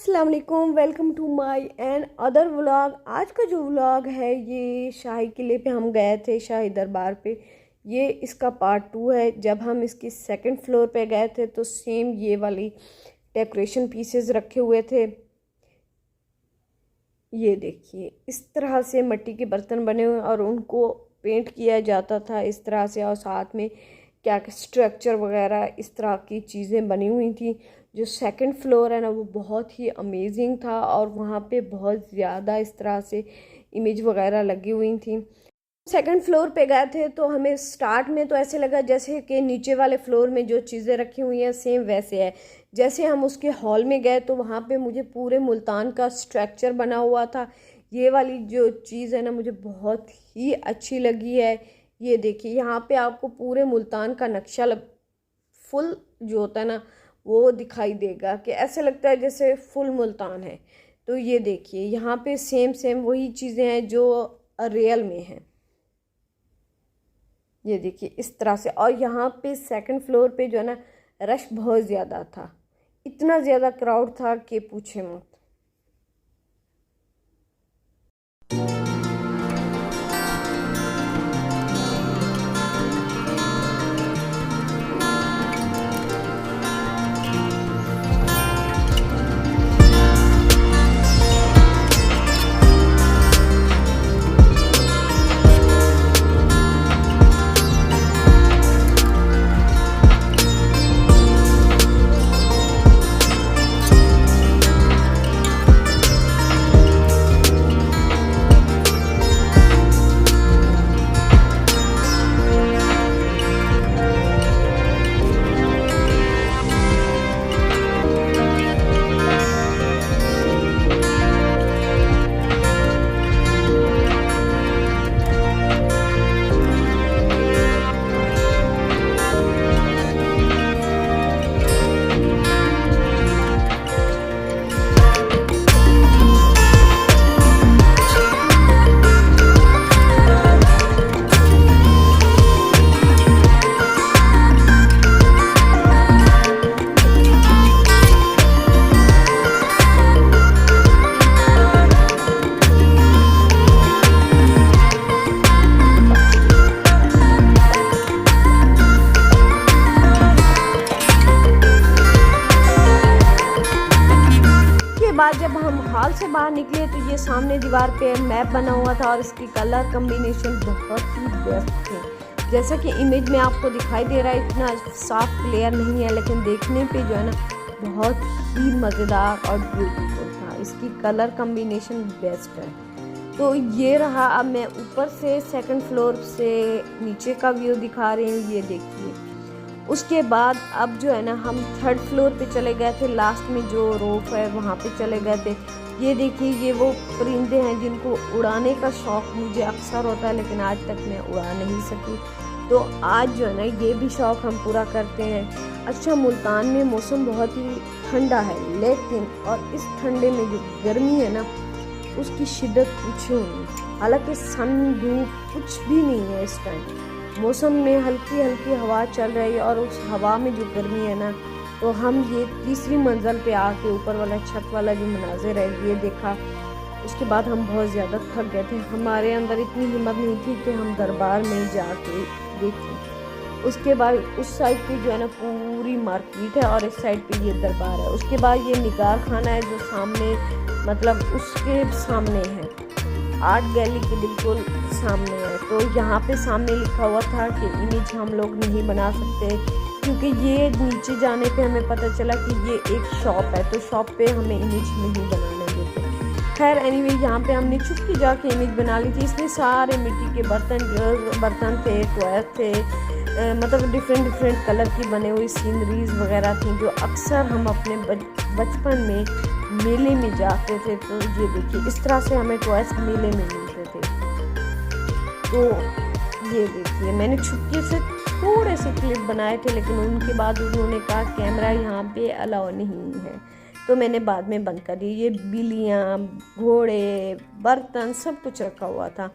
अस्सलाम वालेकुम, welcome to my another vlog. आज का जो व्लॉग है ये शाही किले पे हम गए थे, शाही दरबार पे। ये इसका पार्ट 2 है। जब हम इसकी सेकंड फ्लोर पे गए थे तो सेम ये वाली डेकोरेशन पीसेस रखे हुए थे। ये देखिए, इस तरह से मिट्टी के बर्तन बने हुए और उनको पेंट किया जाता था इस तरह से, और साथ में क्या स्ट्रक्चर वगैरह इस तरह की चीज़ें बनी हुई थी। जो सेकंड फ्लोर है ना वो बहुत ही अमेजिंग था और वहाँ पे बहुत ज़्यादा इस तरह से इमेज वगैरह लगी हुई थी। सेकंड फ्लोर पे गए थे तो हमें स्टार्ट में तो ऐसे लगा जैसे कि नीचे वाले फ्लोर में जो चीज़ें रखी हुई हैं सेम वैसे है। जैसे हम उसके हॉल में गए तो वहाँ पे मुझे पूरे मुल्तान का स्ट्रक्चर बना हुआ था। ये वाली जो चीज़ है ना मुझे बहुत ही अच्छी लगी है। ये देखिए, यहाँ पे आपको पूरे मुल्तान का नक्शा फुल जो होता है ना वो दिखाई देगा कि ऐसे लगता है जैसे फुल मुल्तान है। तो ये देखिए, यहाँ पे सेम सेम वही चीज़ें हैं जो रियल में हैं। ये देखिए इस तरह से। और यहाँ पे सेकंड फ्लोर पे जो है ना रश बहुत ज़्यादा था, इतना ज़्यादा क्राउड था कि पूछे मत। बाद जब हम हॉल से बाहर निकले तो ये सामने दीवार पे मैप बना हुआ था और इसकी कलर कम्बिनेशन बहुत ही बेस्ट थे। जैसा कि इमेज में आपको दिखाई दे रहा है, इतना साफ क्लियर नहीं है लेकिन देखने पे जो है ना बहुत ही मज़ेदार और ब्यूटीफुल था। इसकी कलर कम्बिनेशन बेस्ट है। तो ये रहा। अब मैं ऊपर से सेकंड फ्लोर से नीचे का व्यू दिखा रही हूँ। ये देखिए, उसके बाद अब जो है ना हम थर्ड फ्लोर पे चले गए थे। लास्ट में जो रोफ है वहाँ पे चले गए थे। ये देखिए, ये वो परिंदे हैं जिनको उड़ाने का शौक़ मुझे अक्सर होता है लेकिन आज तक मैं उड़ा नहीं सकी। तो आज जो है ना ये भी शौक़ हम पूरा करते हैं। अच्छा, मुल्तान में मौसम बहुत ही ठंडा है लेकिन और इस ठंडे में जो गर्मी है ना उसकी शिद्दत पूछे नहीं। हालांकि सन धूप कुछ भी नहीं है इस टाइम। मौसम में हल्की हल्की हवा चल रही है और उस हवा में जो गर्मी है ना, तो हम ये तीसरी मंजिल पे आके ऊपर वाला छत वाला जो मनाजिर है ये देखा। उसके बाद हम बहुत ज़्यादा थक गए थे। हमारे अंदर इतनी हिम्मत नहीं थी कि हम दरबार में जाके देखें। उसके बाद उस साइड पे जो है ना पूरी मार्केट है और इस साइड पे ये दरबार है। उसके बाद ये निगार खाना है जो सामने, मतलब उसके सामने है, आर्ट गैलरी के बिल्कुल सामने है। तो यहाँ पे सामने लिखा हुआ था कि इमेज हम लोग नहीं बना सकते क्योंकि ये नीचे जाने पे हमें पता चला कि ये एक शॉप है, तो शॉप पे हमें इमेज नहीं बनाने देते। खैर एनीवे, यहाँ पे हमने चुपके जाके इमेज बना ली थी। इसमें सारे मिट्टी के बर्तन थे, टॉयज थे, मतलब डिफरेंट कलर की बने हुई सीनरीज वगैरह थी जो अक्सर हम अपने बचपन में मेले में जाते थे। तो ये देखिए, इस तरह से हमें टॉयज मेले में मिलते थे। तो ये देखिए, मैंने छुपके से थोड़े से क्लिप बनाए थे लेकिन उनके बाद उन्होंने कहा कैमरा यहाँ पे अलाउ नहीं है, तो मैंने बाद में बंद कर दी। ये बिल्लियाँ, घोड़े, बर्तन सब कुछ रखा हुआ था।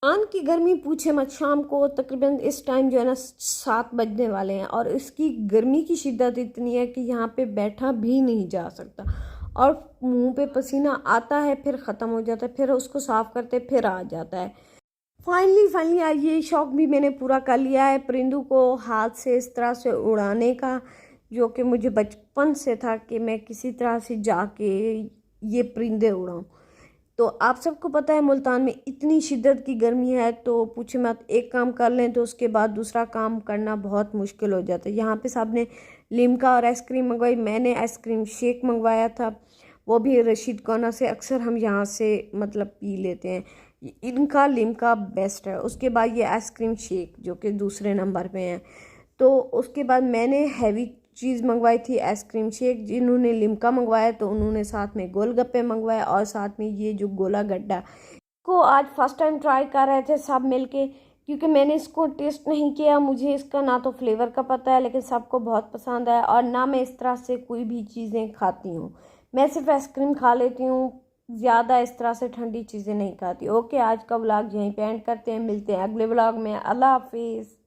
आन की गर्मी पूछे मत। शाम को तकरीबन इस टाइम जो है ना 7 बजने वाले हैं और इसकी गर्मी की शिद्दत इतनी है कि यहाँ पे बैठा भी नहीं जा सकता। और मुंह पे पसीना आता है फिर ख़त्म हो जाता है, फिर उसको साफ़ करते फिर आ जाता है। फाइनली ये शौक़ भी मैंने पूरा कर लिया है परिंदों को हाथ से इस तरह से उड़ाने का, जो कि मुझे बचपन से था कि मैं किसी तरह से जाके ये परिंदे उड़ाऊँ। तो आप सबको पता है मुल्तान में इतनी शिद्दत की गर्मी है, तो पूछे मत, एक काम कर लें तो उसके बाद दूसरा काम करना बहुत मुश्किल हो जाता है। यहाँ पे साहब ने लिम्का और आइसक्रीम मंगवाई, मैंने आइसक्रीम शेक मंगवाया था, वो भी रशीद कॉर्नर से। अक्सर हम यहाँ से मतलब पी लेते हैं, इनका लिम्का बेस्ट है। उसके बाद ये आइसक्रीम शेक जो कि दूसरे नंबर पे हैं। तो उसके बाद मैंने हैवी चीज़ मंगवाई थी आइसक्रीम शेक, जिन्होंने लिम्का मंगवाया तो उन्होंने साथ में गोलगप्पे मंगवाए और साथ में ये जो गोला गड्ढा को आज फर्स्ट टाइम ट्राई कर रहे थे सब मिलके, क्योंकि मैंने इसको टेस्ट नहीं किया, मुझे इसका ना तो फ्लेवर का पता है, लेकिन सबको बहुत पसंद आया। और ना मैं इस तरह से कोई भी चीज़ें खाती हूँ, मैं सिर्फ आइसक्रीम खा लेती हूँ, ज़्यादा इस तरह से ठंडी चीज़ें नहीं खाती। ओके, आज का व्लॉग यहीं पे एंड करते हैं, मिलते हैं अगले व्लॉग में। अल्लाह हाफिज़।